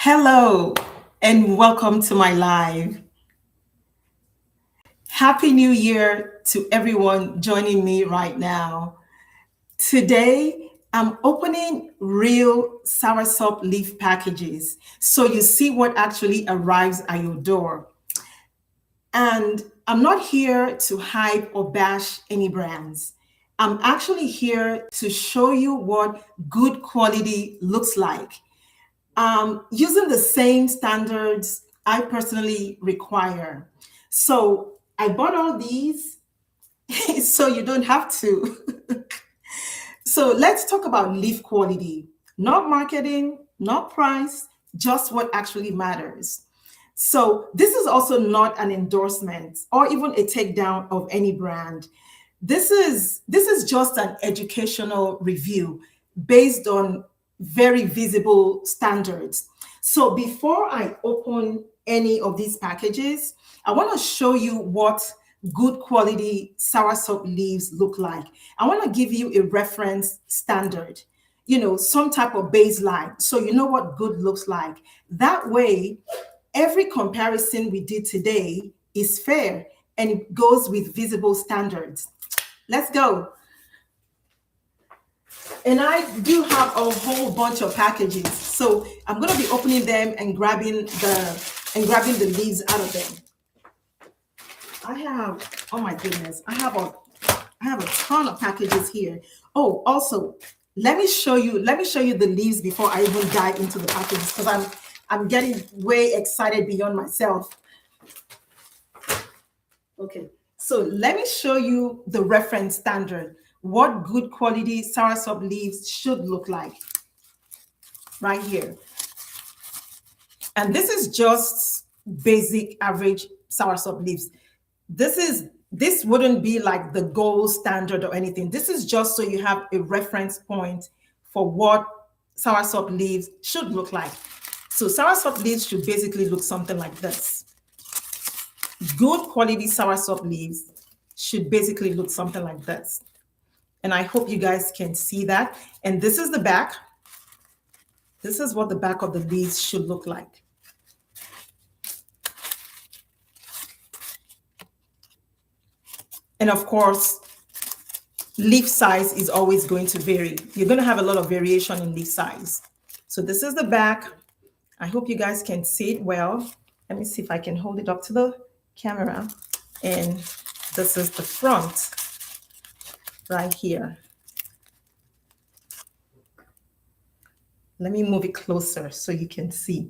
Hello and welcome to my live. Happy New Year to everyone joining me right now. Today, I'm opening real soursop leaf packages so you see what actually arrives at your door. And I'm not here to hype or bash any brands. I'm actually here to show you what good quality looks like using the same standards I personally require. So I bought all these so you don't have to. So let's talk about leaf quality, not marketing, not price, just what actually matters. So this is also not an endorsement or even a takedown of any brand. This is just an educational review based on very visible standards. So before I open any of these packages, I want to show you what good quality soursop leaves look like. I want to give you a reference standard, some type of baseline, so you know what good looks like. That way, every comparison we did today is fair and it goes with visible standards. Let's go. And I do have a whole bunch of packages. So I'm going to be opening them and grabbing the leaves out of them. I have, oh my goodness, I have a ton of packages here. Oh, also, let me show you the leaves before I even dive into the packages because I'm getting way excited beyond myself. Okay, so let me show you the reference standard, what good quality soursop leaves should look like right here. And this is just basic average soursop leaves. This wouldn't be like the gold standard or anything. This is just so you have a reference point for what soursop leaves should look like. So soursop leaves should basically look something like this. Good quality soursop leaves should basically look something like this. And I hope you guys can see that. And this is the back. This is what the back of the leaves should look like. And of course, leaf size is always going to vary. You're going to have a lot of variation in leaf size. So this is the back. I hope you guys can see it well. Let me see if I can hold it up to the camera. And this is the front right here. Let me move it closer so you can see.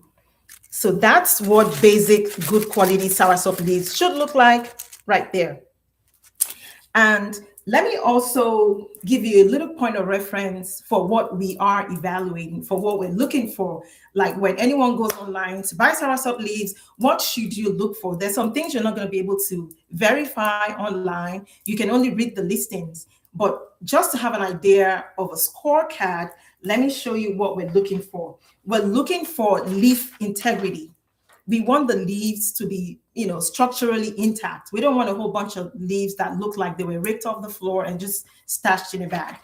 So that's what basic good quality soursop leaves should look like right there. And let me also give you a little point of reference for what we are evaluating, for what we're looking for. Like when anyone goes online to buy soursop leaves, what should you look for? There's some things you're not going to be able to verify online. You can only read the listings. But just to have an idea of a scorecard, let me show you what we're looking for. We're looking for leaf integrity. We want the leaves to be, structurally intact. We don't want a whole bunch of leaves that look like they were raked off the floor and just stashed in a bag.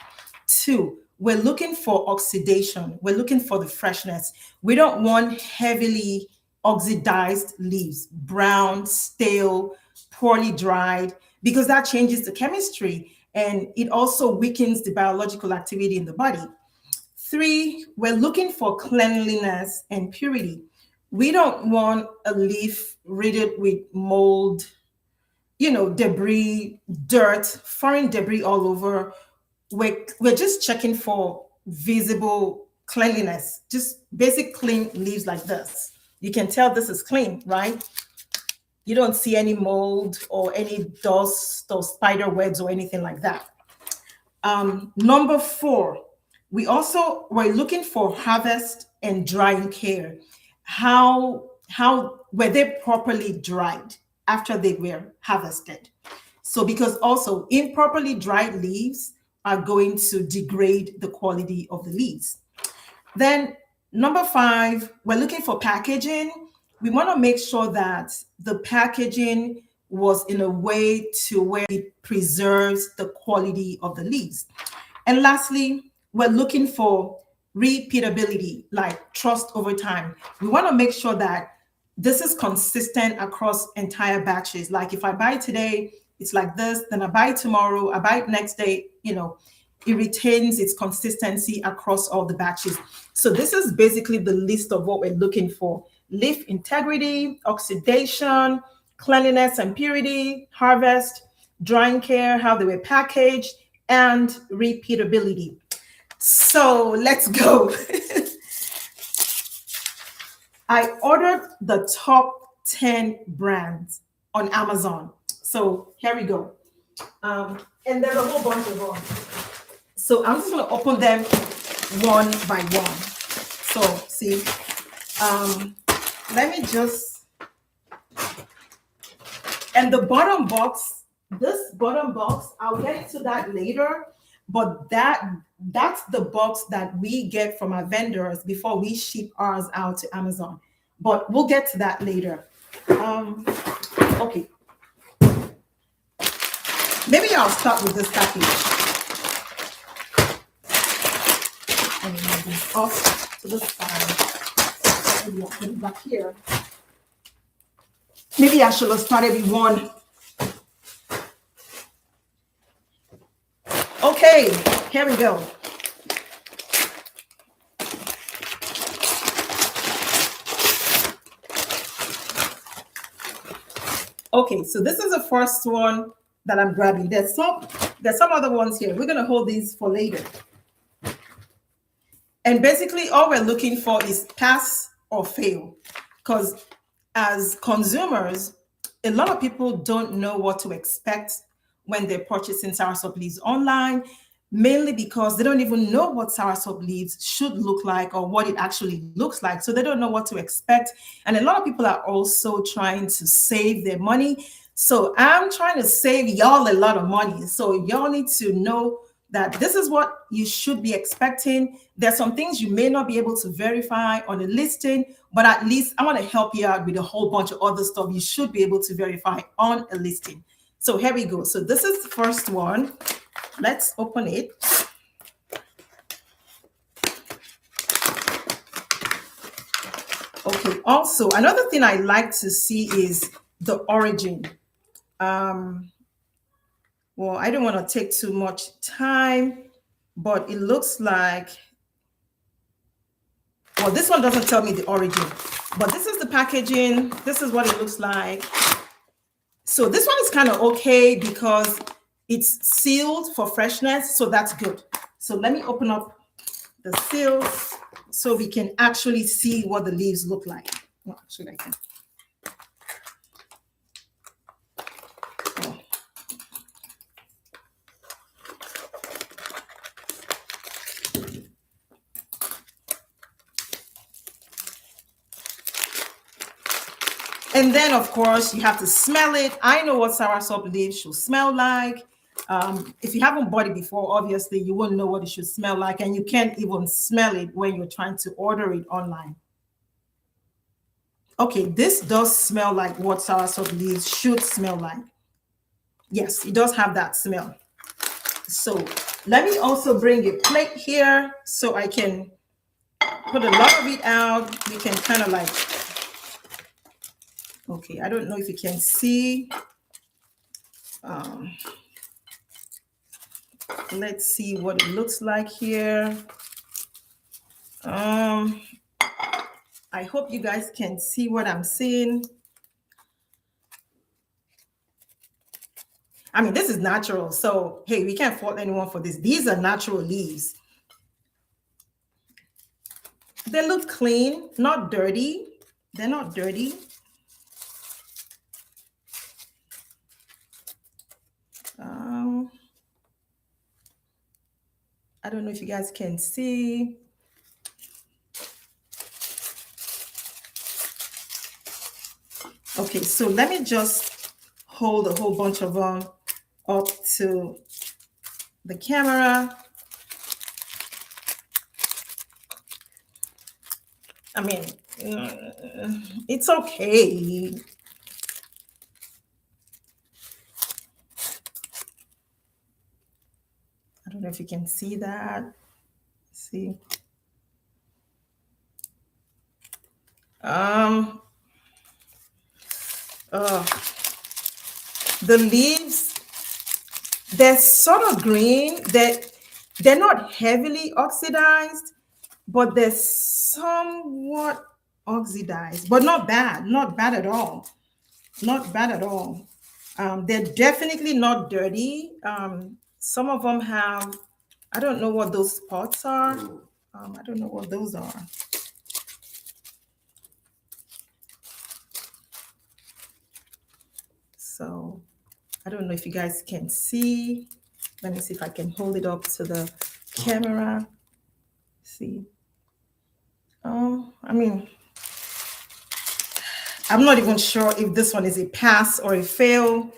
2, we're looking for oxidation. We're looking for the freshness. We don't want heavily oxidized leaves, brown, stale, poorly dried, because that changes the chemistry and it also weakens the biological activity in the body. 3, we're looking for cleanliness and purity. We don't want a leaf riddled with mold, debris, dirt, foreign debris all over. We're just checking for visible cleanliness, just basic clean leaves like this. You can tell this is clean, right? You don't see any mold or any dust or spider webs or anything like that. Number 4, we're looking for harvest and drying care. How were they properly dried after they were harvested? So because also improperly dried leaves are going to degrade the quality of the leaves. Then number 5, we're looking for packaging. We want to make sure that the packaging was in a way to where it preserves the quality of the leaves. And lastly, we're looking for repeatability, like trust over time. We want to make sure that this is consistent across entire batches. Like if I buy today, it's like this, then I buy tomorrow, I buy next day, it retains its consistency across all the batches. So this is basically the list of what we're looking for: leaf integrity, oxidation, cleanliness and purity, harvest, drying care, how they were packaged, and repeatability. So let's go. I ordered the top 10 brands on Amazon. So here we go. And there's a whole bunch of them. So I'm just going to open them one by one. So see, let me just, and the bottom box, this bottom box, I'll get into that later, but that's the box that we get from our vendors before we ship ours out to Amazon. But we'll get to that later. Okay. Maybe I'll start with this package. And maybe off to the side. Maybe I'll put it back here. Maybe I should have started with one. Okay, here we go. Okay, so this is the first one that I'm grabbing. There's some other ones here. We're going to hold these for later. And basically all we're looking for is pass or fail, because as consumers, a lot of people don't know what to expect when they're purchasing soursop leaves online, mainly because they don't even know what soursop leaves should look like or what it actually looks like. So they don't know what to expect. And a lot of people are also trying to save their money. So I'm trying to save y'all a lot of money. So y'all need to know that this is what you should be expecting. There's some things you may not be able to verify on a listing, but at least I want to help you out with a whole bunch of other stuff you should be able to verify on a listing. So here we go. So this is the first one. Let's open it. Okay, also another thing I like to see is the origin. Well, I don't want to take too much time, but it looks like, well, this one doesn't tell me the origin, but this is the packaging. This is what it looks like. So this one is kind of okay because it's sealed for freshness, so that's good. So let me open up the seal so we can actually see what the leaves look like. Well, actually, I can. And then, of course, you have to smell it. I know what soursop leaves should smell like. If you haven't bought it before, obviously, you won't know what it should smell like. And you can't even smell it when you're trying to order it online. Okay, this does smell like what soursop leaves should smell like. Yes, it does have that smell. So let me also bring a plate here so I can put a lot of it out. We can kind of like, okay, I don't know if you can see. Let's see what it looks like here. I hope you guys can see what I'm seeing. I mean, this is natural, so hey, we can't fault anyone for this. These are natural leaves. They look clean, not dirty. They're not dirty. I don't know if you guys can see. Okay, so let me just hold a whole bunch of them up to the camera. I mean, it's okay. I don't know if you can see that. See? Um, uh, the leaves, they're sort of green. They're not heavily oxidized, but they're somewhat oxidized, but not bad at all. Not bad at all. They're definitely not dirty. Some of them have, I don't know what those spots are. I don't know what those are. So I don't know if you guys can see. Let me see if I can hold it up to the camera. See. I mean, I'm not even sure if this one is a pass or a fail,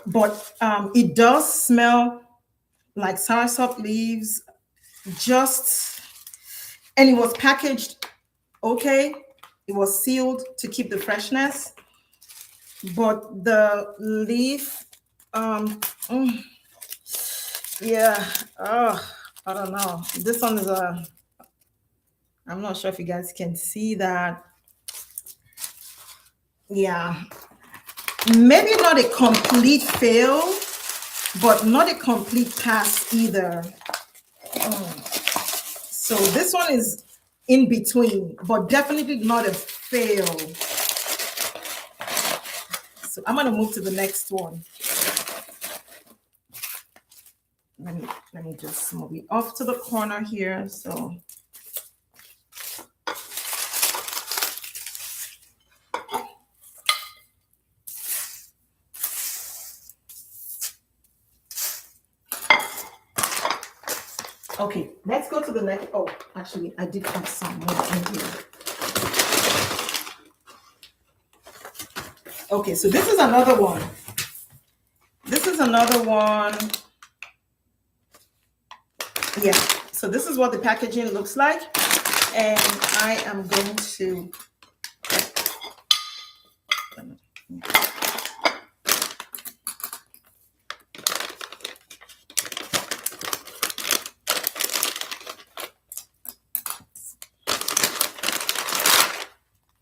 but it does smell like soursop leaves, just, and it was packaged okay. It was sealed to keep the freshness, but the leaf, mm, yeah, I don't know. This one is a, I'm not sure if you guys can see that. Yeah, maybe not a complete fail, but not a complete pass either. So this one is in between, but definitely not a fail. So I'm gonna move to the next one. Let me just move it off to the corner here. So okay, let's go to the next. Oh, actually, I did have some more in here. Okay, so this is another one. This is another one. Yeah, so this is what the packaging looks like. And I am going to,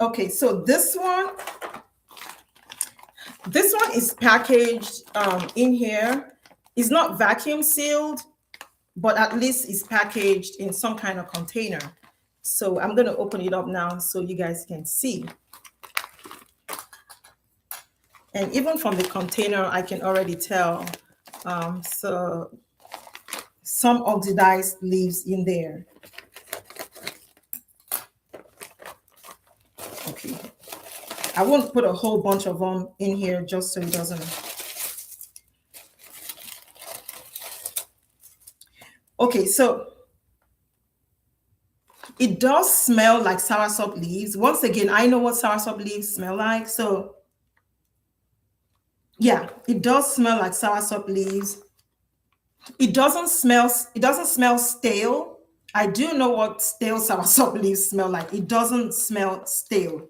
okay, so this one is packaged in here. It's not vacuum sealed, but at least it's packaged in some kind of container. So I'm going to open it up now so you guys can see. And even from the container, I can already tell. So some oxidized leaves in there. Okay. I won't put a whole bunch of them in here just so it doesn't. Okay, so it does smell like soursop leaves. Once again, I know what soursop leaves smell like. So yeah, it does smell like soursop leaves. It doesn't smell stale. I do know what stale soursop leaves smell like. It doesn't smell stale.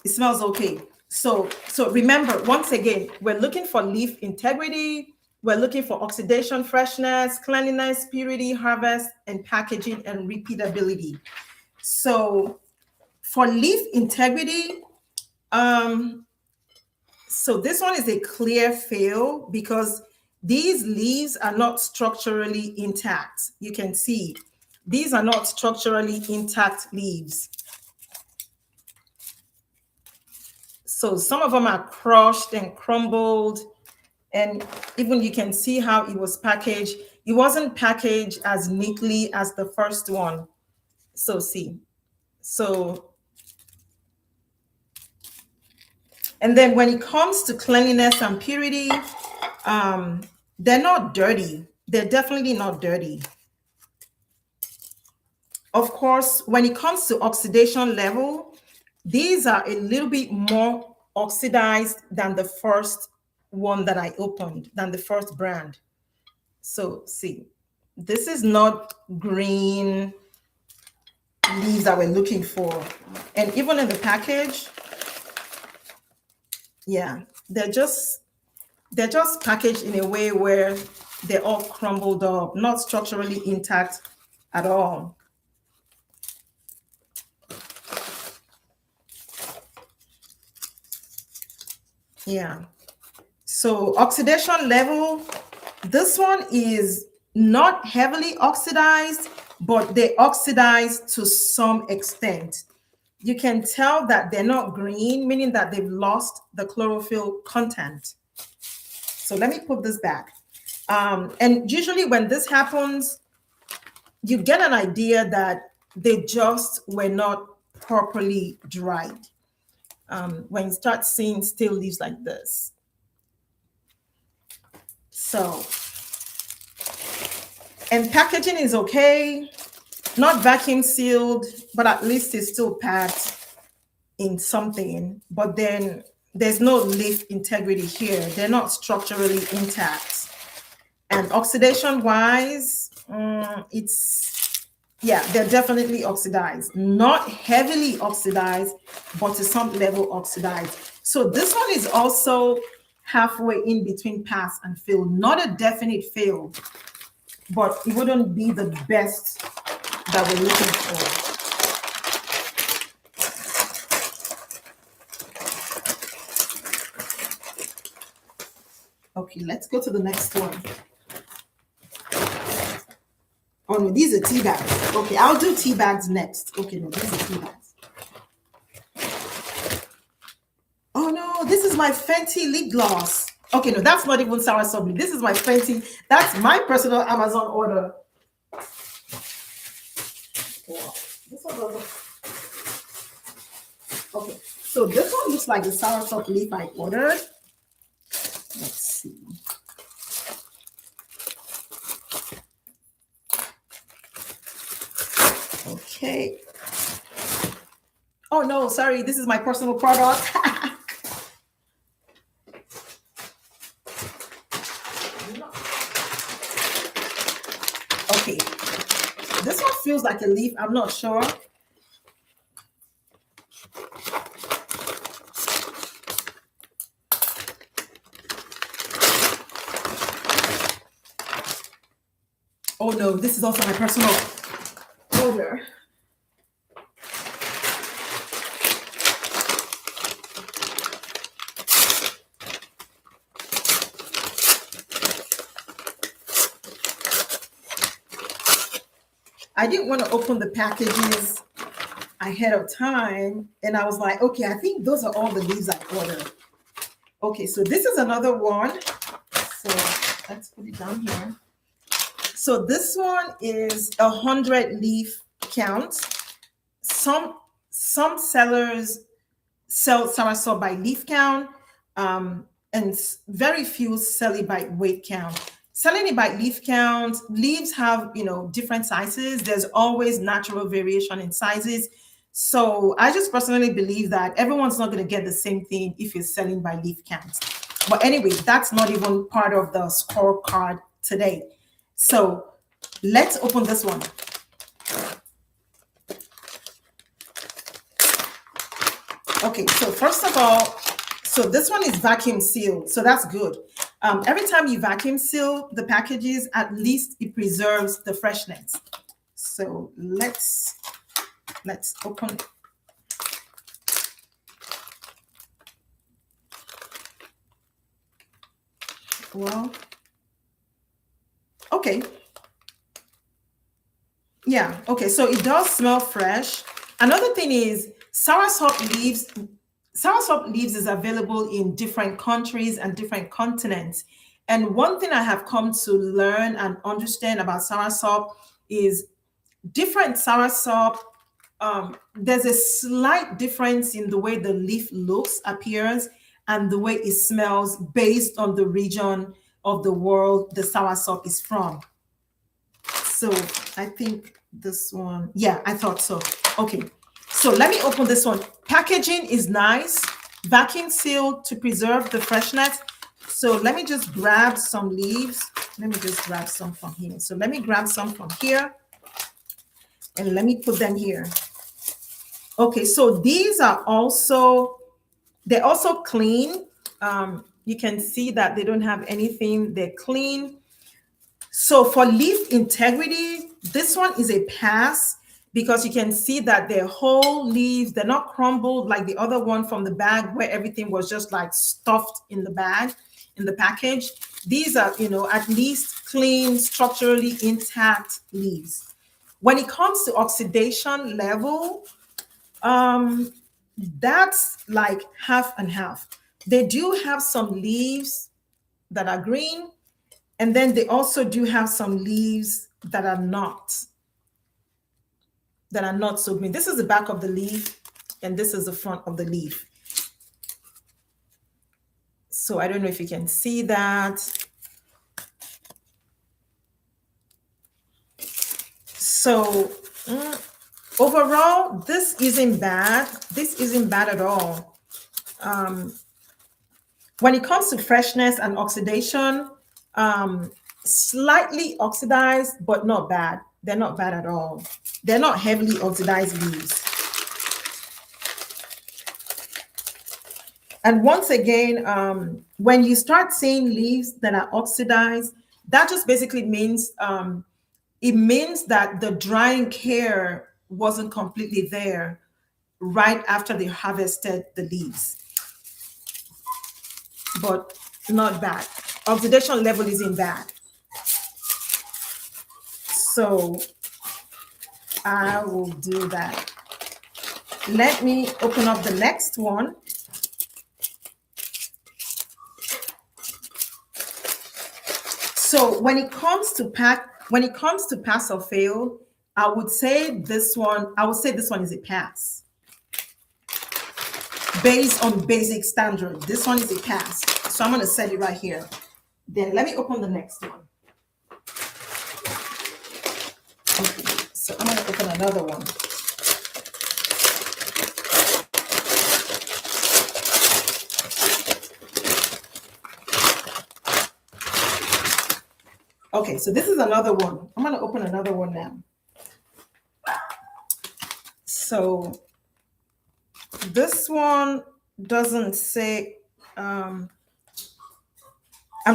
It smells okay. So remember, once again, we're looking for leaf integrity. We're looking for oxidation, freshness, cleanliness, purity, harvest, and packaging and repeatability. So for leaf integrity, so this one is a clear fail because these leaves are not structurally intact. You can see these are not structurally intact leaves. So some of them are crushed and crumbled, and even you can see how it was packaged. It wasn't packaged as neatly as the first one. So see, so, and then when it comes to cleanliness and purity, they're not dirty. They're definitely not dirty. Of course, when it comes to oxidation level, these are a little bit more oxidized than the first one that I opened, than the first brand. So see, this is not green leaves that we're looking for. And even in the package, yeah, they're just packaged in a way where they're all crumbled up, not structurally intact at all. Yeah. So oxidation level, this one is not heavily oxidized, but they oxidize to some extent. You can tell that they're not green, meaning that they've lost the chlorophyll content. So let me put this back. And usually when this happens, you get an idea that they just were not properly dried. When you start seeing stale leaves like this. So, and packaging is okay, not vacuum sealed, but at least it's still packed in something. But then there's no leaf integrity here. They're not structurally intact. And oxidation wise, they're definitely oxidized. Not heavily oxidized, but to some level oxidized. So this one is also halfway in between pass and fail. Not a definite fail, but it wouldn't be the best that we're looking for. Okay, let's go to the next one. Oh no, these are tea bags. Okay, I'll do tea bags next. Okay, no, these are tea bags. Oh no, this is my Fenty lip gloss. Okay, no, that's not even Soursop Leaf. This is my Fenty. That's my personal Amazon order. Wow. This one doesn't. Okay, so this one looks like the Soursop Leaf I ordered. Let's see. Okay. Oh no, sorry, this is my personal product. Okay. This one feels like a leaf. I'm not sure. Oh no, this is also my personal order. I didn't want to open the packages ahead of time. And I was like, okay, I think those are all the leaves I ordered. Okay, so this is another one. So let's put it down here. So this one is 100 leaf count. Some sellers sell soursop by leaf count, and very few sell it by weight count. Selling it by leaf count, leaves have different sizes. There's always natural variation in sizes. So I just personally believe that everyone's not going to get the same thing if you're selling by leaf count. But anyway, that's not even part of the scorecard today. So let's open this one. Okay, so first of all, so this one is vacuum sealed, so that's good. Every time you vacuum seal the packages, at least it preserves the freshness. So let's open it. Well, okay. Yeah, okay, so it does smell fresh. Another thing is Soursop leaves is available in different countries and different continents. And one thing I have come to learn and understand about soursop is different soursop. There's a slight difference in the way the leaf looks, appears, and the way it smells based on the region of the world the soursop is from. So I think this one, yeah, I thought so. Okay. So let me open this one. Packaging is nice, vacuum sealed to preserve the freshness. So let me just grab some leaves. Let me just grab some from here. So let me grab some from here and let me put them here. Okay, so these are they're also clean. You can see that they don't have anything. They're clean. So for leaf integrity, this one is a pass. because you can see that they're whole leaves. They're not crumbled like the other one from the bag where everything was just like stuffed in the bag, in the package. These are, at least clean, structurally intact leaves. When it comes to oxidation level, that's like half and half. They do have some leaves that are green, and then they also do have some leaves that are not so green. This is the back of the leaf, and this is the front of the leaf. So I don't know if you can see that. So overall, this isn't bad. This isn't bad at all. When it comes to freshness and oxidation, slightly oxidized, but not bad. They're not bad at all. They're not heavily oxidized leaves. And once again, when you start seeing leaves that are oxidized, that just basically means it means that the drying care wasn't completely there right after they harvested the leaves. But not bad. Oxidation level isn't bad. So I will do that. Let me open up the next one. So when it comes to pass or fail, I would say this one is a pass. Based on basic standard, this one is a pass. So I'm going to set it right here. Then let me open the next one. Okay, so I'm going to open another one. Okay, so this is another one. I'm going to open another one now. So this one doesn't say, I'm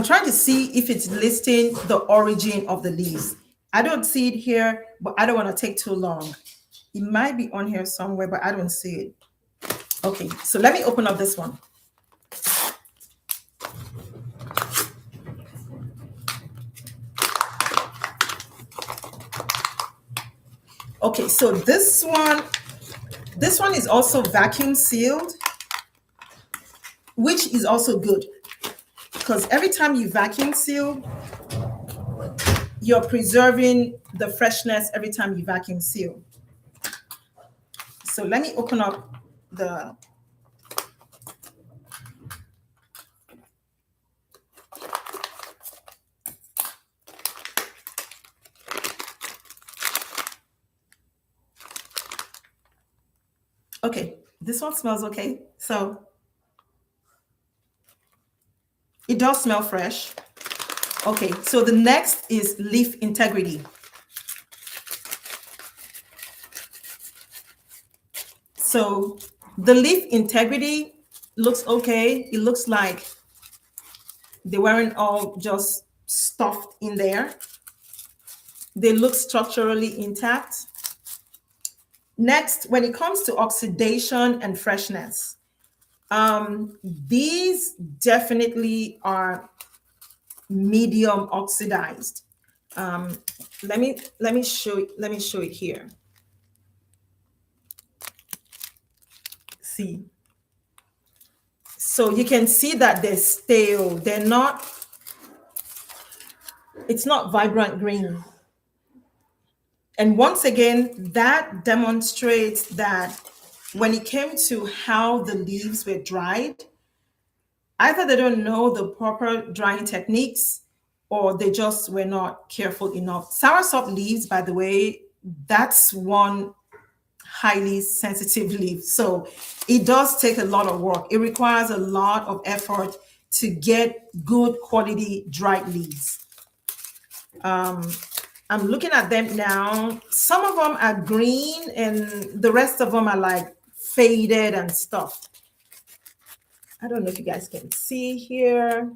trying to see if it's listing the origin of the leaves. I don't see it here, but I don't want to take too long. It might be on here somewhere, but I don't see it. Okay, so let me open up this one. Okay, so this one is also vacuum sealed, which is also good because every time you vacuum seal, you're preserving the freshness every time you vacuum seal. So let me open up the okay, this one smells okay. So it does smell fresh. Okay, so the next is leaf integrity. So the leaf integrity looks okay. It looks like they weren't all just stuffed in there. They look structurally intact. Next, when it comes to oxidation and freshness, these definitely are medium oxidized. Let me show it here. See. So you can see that they're stale. It's not vibrant green. And once again, that demonstrates that when it came to how the leaves were dried, either they don't know the proper drying techniques or they just were not careful enough. Soursop leaves, by the way, that's one highly sensitive leaf. So it does take a lot of work. It requires a lot of effort to get good quality dried leaves. I'm looking at them now. Some of them are green and the rest of them are like faded and stuff. I don't know if you guys can see here.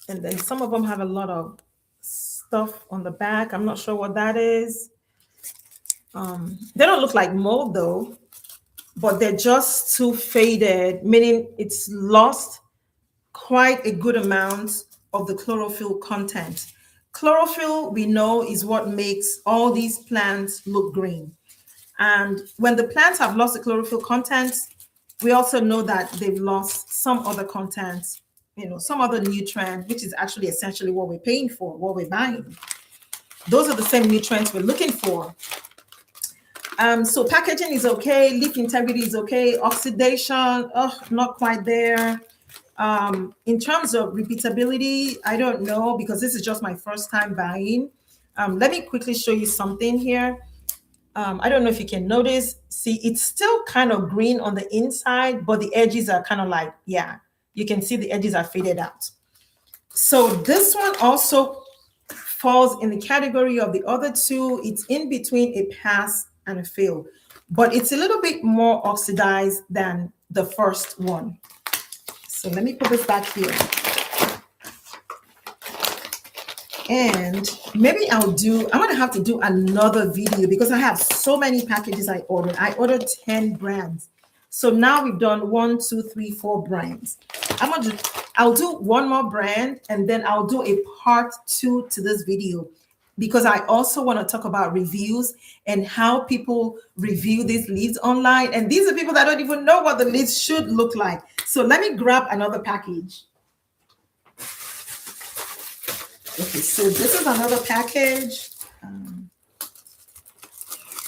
And then some of them have a lot of stuff on the back. I'm not sure what that is. They don't look like mold though, but they're just too faded, meaning it's lost quite a good amount of the chlorophyll content. Chlorophyll, we know, is what makes all these plants look green. And when the plants have lost the chlorophyll content, we also know that they've lost some other content, some other nutrient, which is actually essentially what we're paying for, what we're buying. Those are the same nutrients we're looking for. So packaging is okay, leaf integrity is okay, oxidation, not quite there. In terms of repeatability, I don't know because this is just my first time buying. Let me quickly show you something here. I don't know if you can notice. See, it's still kind of green on the inside, but the edges are kind of like, yeah, you can see the edges are faded out. So this one also falls in the category of the other two. It's in between a pass and a fail, but it's a little bit more oxidized than the first one. So let me put this back here. And maybe I'm going to have to do another video because I have so many packages I ordered. I ordered 10 brands. So now we've done 1, 2, 3, 4 brands. I'll do one more brand and then I'll do a part 2 to this video because I also want to talk about reviews and how people review these leaves online. And these are people that don't even know what the leaves should look like. So let me grab another package. Okay, so this is another package.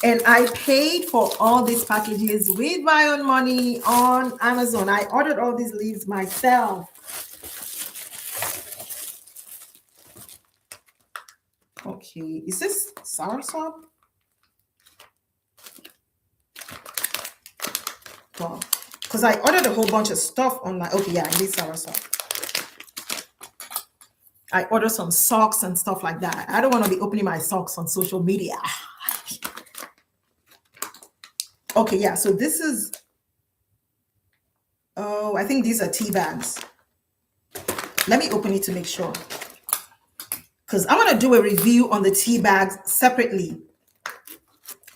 And I paid for all these packages with my own money on Amazon. I ordered all these leaves myself. Okay, is this soursop? Well, because I ordered a whole bunch of stuff online. Okay, yeah, it is soursop. I ordered some socks and stuff like that. I don't want to be opening my socks on social media. Okay, yeah, so this is, I think these are tea bags. Let me open it to make sure. Because I want to do a review on the tea bags separately.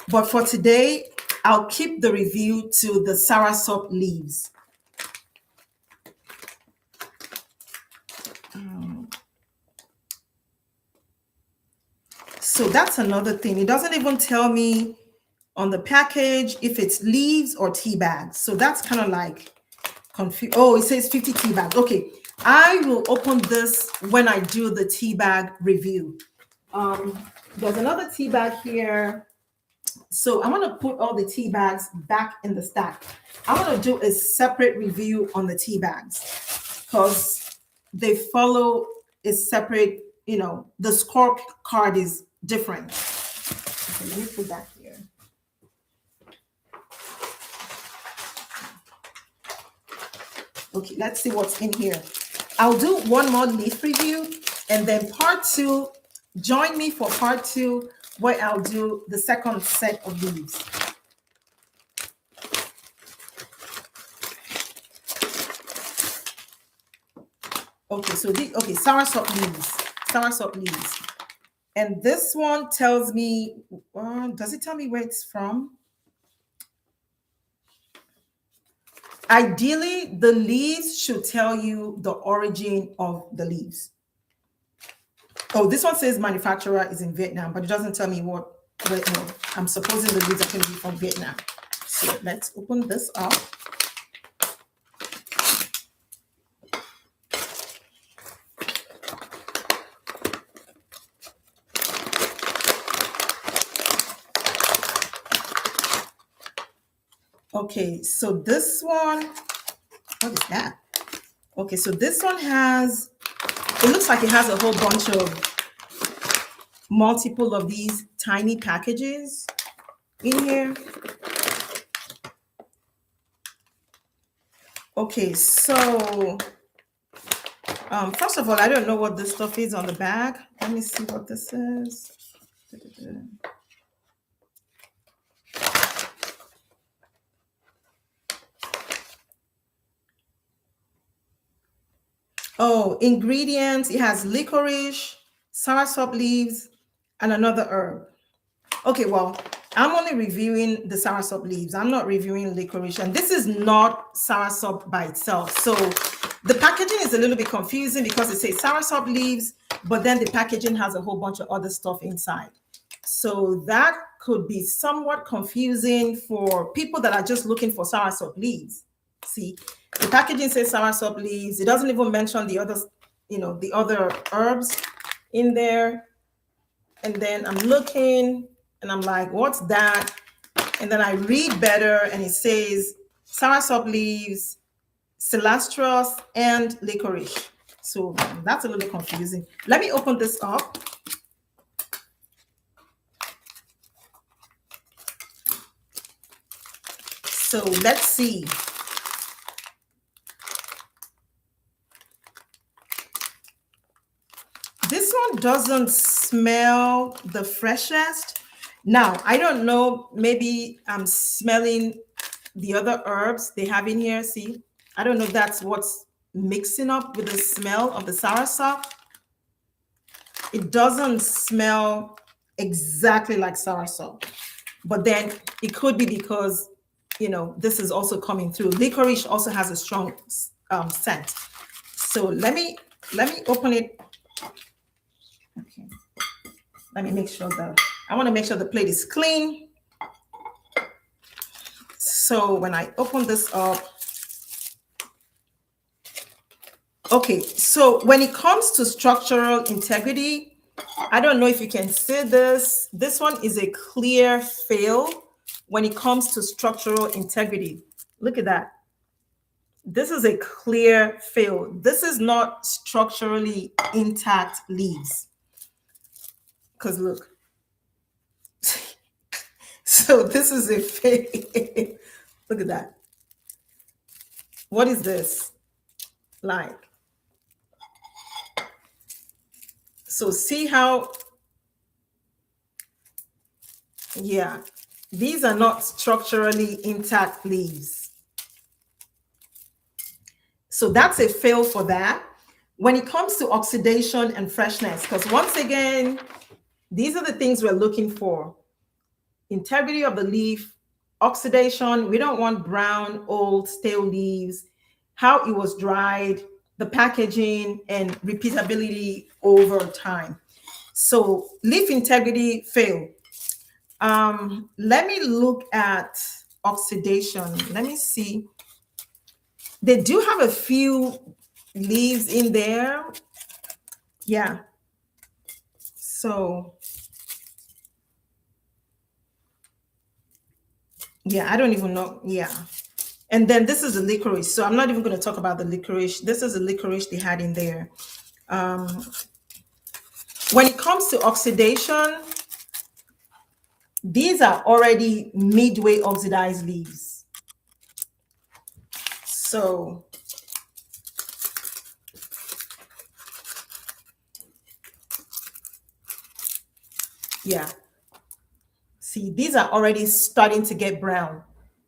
But for today, I'll keep the review to the Soursop leaves. So that's another thing. It doesn't even tell me on the package if it's leaves or tea bags. So that's kind of like confused. Oh, it says 50 tea bags. Okay, I will open this when I do the tea bag review. There's another tea bag here. So I'm going to put all the tea bags back in the stack. I'm going to do a separate review on the tea bags because they follow a separate, the scorecard is different. Okay, let me put that here. Okay, let's see what's in here. I'll do one more leaf review and then part 2. Join me for part 2 where I'll do the second set of leaves. Okay, so soursop leaves. And this one tells me, does it tell me where it's from? Ideally, the leaves should tell you the origin of the leaves. Oh, this one says manufacturer is in Vietnam, but it doesn't tell me where. No, I'm supposing the leaves are going to be from Vietnam. So let's open this up. Okay, so this one, what is that? Okay, so this one has, it looks like it has a whole bunch of multiple of these tiny packages in here. Okay, so first of all, I don't know what this stuff is on the bag. Let me see what this is. Oh, ingredients. It has licorice, soursop leaves, and another herb. Okay, well, I'm only reviewing the soursop leaves. I'm not reviewing licorice, and this is not soursop by itself. So the packaging is a little bit confusing because it says soursop leaves, but then the packaging has a whole bunch of other stuff inside. So that could be somewhat confusing for people that are just looking for soursop leaves. See, the packaging says soursop leaves. It doesn't even mention the other, the other herbs in there. And then I'm looking and I'm like, what's that? And then I read better and it says soursop leaves, cilantro, and licorice. So that's a little confusing. Let me open this up. So let's see. This one doesn't smell the freshest. Now, I don't know, maybe I'm smelling the other herbs they have in here. See, I don't know if that's what's mixing up with the smell of the soursop. It doesn't smell exactly like soursop, but then it could be because, this is also coming through. Licorice also has a strong scent. So let me open it. Okay. Let me make sure I want to make sure the plate is clean. So when I open this up, okay, so when it comes to structural integrity, I don't know if you can see this. This one is a clear fail when it comes to structural integrity. Look at that. This is a clear fail. This is not structurally intact leaves. Because look. So this is a fail. Look at that. What is this? Like. So see how, yeah, these are not structurally intact leaves. So that's a fail for that. When it comes to oxidation and freshness, because once again, these are the things we're looking for. Integrity of the leaf, oxidation. We don't want brown, old, stale leaves, how it was dried, the packaging, and repeatability over time. So leaf integrity, fail. Let me look at oxidation. Let me see. They do have a few leaves in there. Yeah. So, yeah, I don't even know. Yeah. And then this is the licorice. So I'm not even going to talk about the licorice. This is the licorice they had in there. When it comes to oxidation, these are already midway oxidized leaves. So yeah. See, these are already starting to get brown.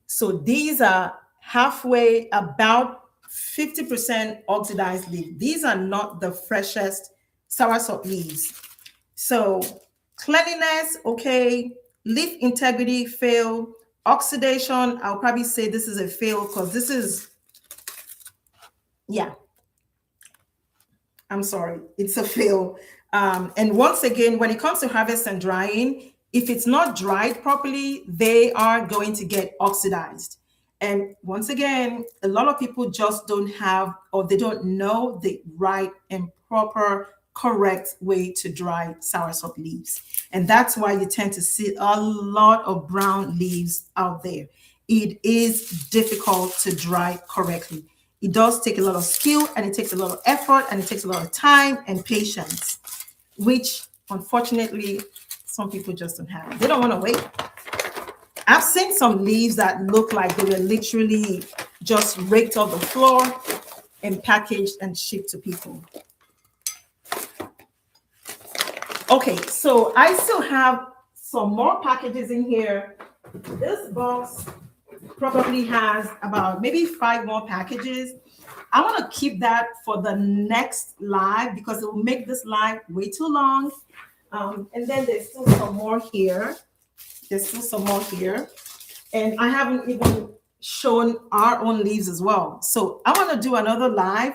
So these are halfway, about 50% oxidized leaf. These are not the freshest soursop leaves. So cleanliness, okay. Leaf integrity, fail. Oxidation, I'll probably say this is a fail because this is, yeah, I'm sorry, it's a fail. And once again, when it comes to harvest and drying, if it's not dried properly, they are going to get oxidized. And once again, a lot of people just don't have, or they don't know the right and proper, correct way to dry soursop leaves. And that's why you tend to see a lot of brown leaves out there. It is difficult to dry correctly. It does take a lot of skill, and it takes a lot of effort, and it takes a lot of time and patience, which unfortunately some people just don't have. They don't want to wait. I've seen some leaves that look like they were literally just raked off the floor and packaged and shipped to people. Okay, so I still have some more packages in here. This box probably has about maybe 5 more packages. I want to keep that for the next live because it will make this live way too long. And then there's still some more here. There's still some more here. And I haven't even shown our own leaves as well. So I want to do another live,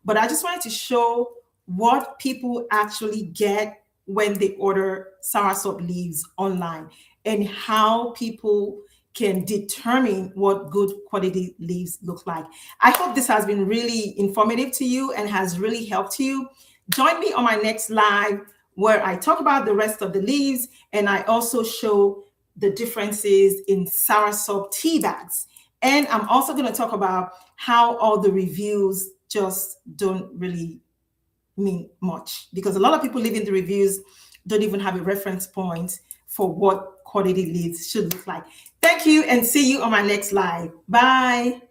but I just wanted to show what people actually get when they order soursop leaves online and how people can determine what good quality leaves look like. I hope this has been really informative to you and has really helped you. Join me on my next live where I talk about the rest of the leaves and I also show the differences in soursop tea bags. And I'm also going to talk about how all the reviews just don't really mean much because a lot of people leaving the reviews don't even have a reference point for what quality leads should look like. Thank you and see you on my next live. Bye.